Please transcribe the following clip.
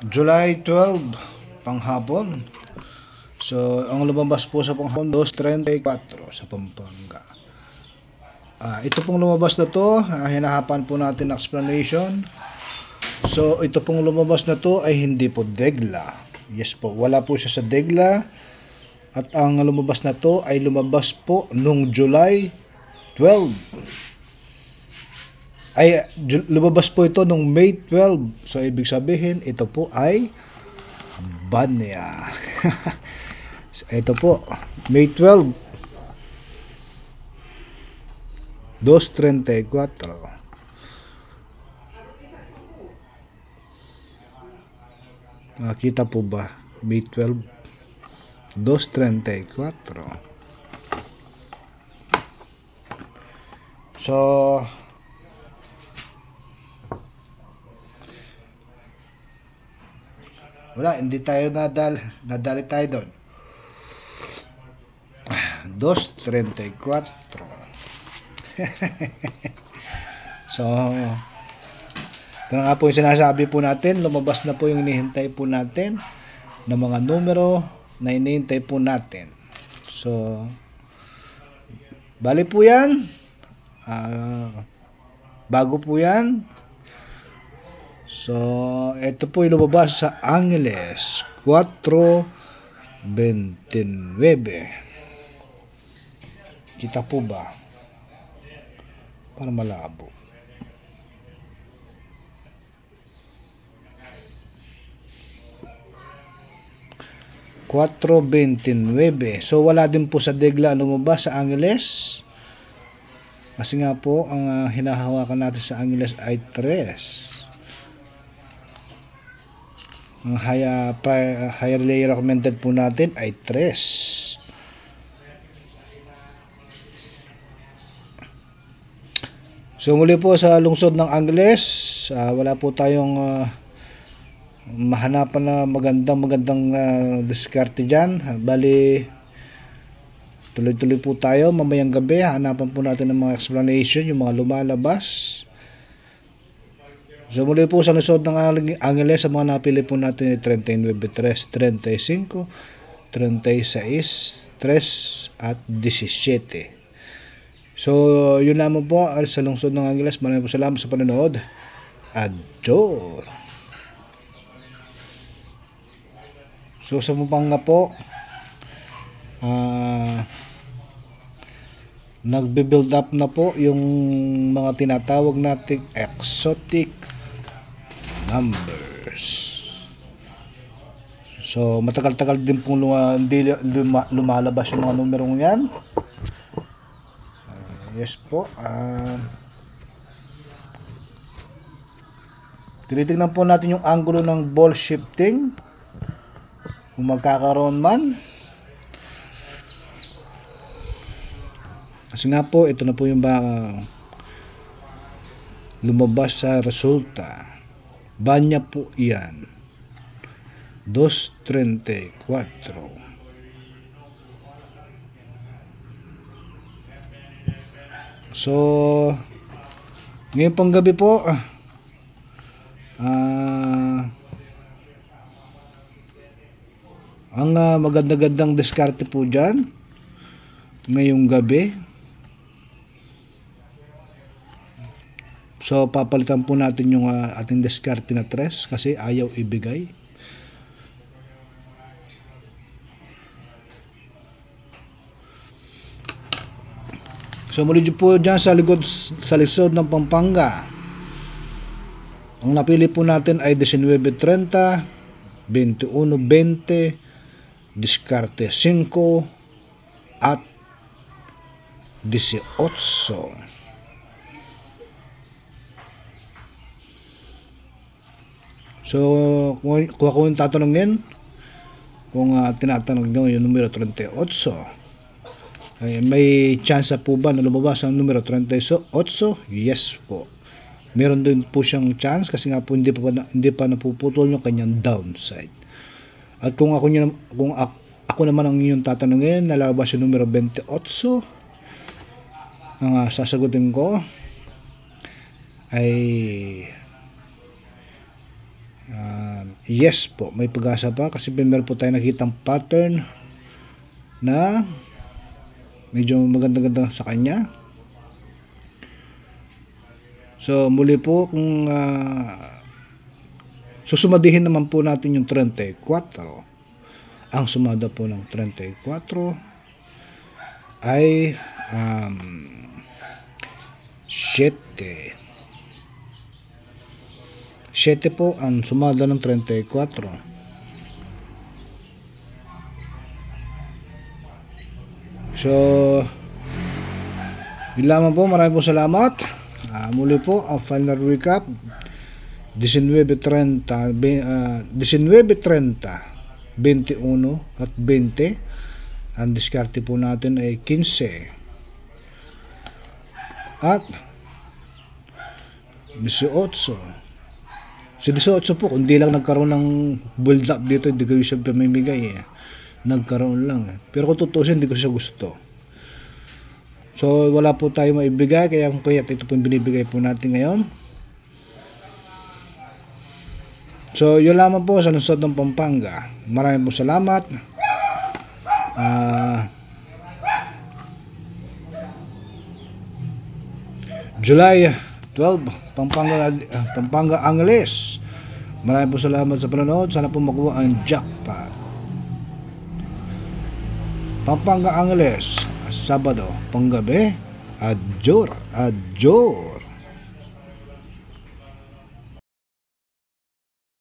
July 12, panghapon. So, ang lumabas po sa panghapon, 2:34 sa Pampanga. Ito pong lumabas na to, hinahapan po natin explanation. So, ito pong lumabas na to ay hindi po degla. Yes po, wala po siya sa degla. At ang lumabas na to ay lumabas po nung July 12. Lumabas po ito nung May 12. So, ibig sabihin, ito po ay Banya. Ito po, May 12. 2:34. Nakita po ba? May 12, 2:34. So, wala, hindi tayo nadali tayo doon. 2:34. So, ito nga po yung sinasabi po natin, lumabas na po yung hinihintay po natin ng mga numero na hinihintay po natin. So, bali po yan. Bago po yan. So, ito po yung lumabas sa Angeles 4:29. Kita po ba? Para malabo. So, wala din po sa degla lumabas sa Angeles. Kasi nga po, ang hinahawakan natin sa Angeles ay 3. Ang highly recommended po natin ay 3. So muli po sa lungsod ng Angeles, wala po tayong mahanapan na magandang diskarte dyan. Bali, tuloy-tuloy po tayo mamayang gabi. Hanapan po natin ng mga explanation, yung mga lumalabas. So muli po sa lungsod ng Angeles, sa mga napili po natin ay 39, 3, 35, 36, 3 at 17. So yun lamang po sa lungsod ng Angeles. Maraming po salamat sa panonood. Adjor. So sa Pampanga po, nagbe-build up na po yung mga tinatawag nating exotic numbers. So matagal-tagal din pong hindi lumalabas yung mga numerong yan. Yes po. Tinitingnan po natin yung angulo ng ball shifting, kung magkakaroon man. Kasi nga po, ito na po yung lumabas sa resulta. Banya po yan. 2:34. So, ngayon pang gabi po, ang maganda-gandang diskarte po dyan ngayong gabi. So papalitan po natin yung ating diskarte na 3 kasi ayaw ibigay. So muli po dyan sa lisod ng Pampanga, ang napili po natin ay 19:30, 21:20, diskarte 5 at 18. So kung ako yung tatanungin, kung tinatanong nyo yung numero 38, ay may chance po ba na lumabas ang numero 38? Yes po. Meron din po siyang chance kasi nga po hindi pa napuputol yung kanyang downside. At kung ako naman ang inyong tatanungin, nalabas yung numero 28, ang sasagutin ko ay Yes po, may pag-asa pa kasi meron po tayo nakitang pattern na medyo maganda-ganda sa kanya. So muli po, kung susumadihin naman po natin yung 34, ang sumada po ng 34 ay 7. 7 po ang sumada ng 34. So, yun lamang po. Maraming po salamat. Muli po, ang final recap. 19:30, 21 at 20. Ang diskarte po natin ay 15 at 18. Si 18 po, kung di lang nagkaroon ng build up dito, hindi ko siya pamimigay eh. Nagkaroon lang eh. Pero kung tutusin, hindi ko siya gusto. So, wala po tayo maibigay, kaya ito po yung binibigay po natin ngayon. So, yun lamang po sa lungsod ng Pampanga. Maraming po salamat. July 12, Pampanga Angeles. Maraming po salamat sa panonood. Sana po makuha ang jackpot. Pampanga Angeles, Sabado, panggabi. Adjor.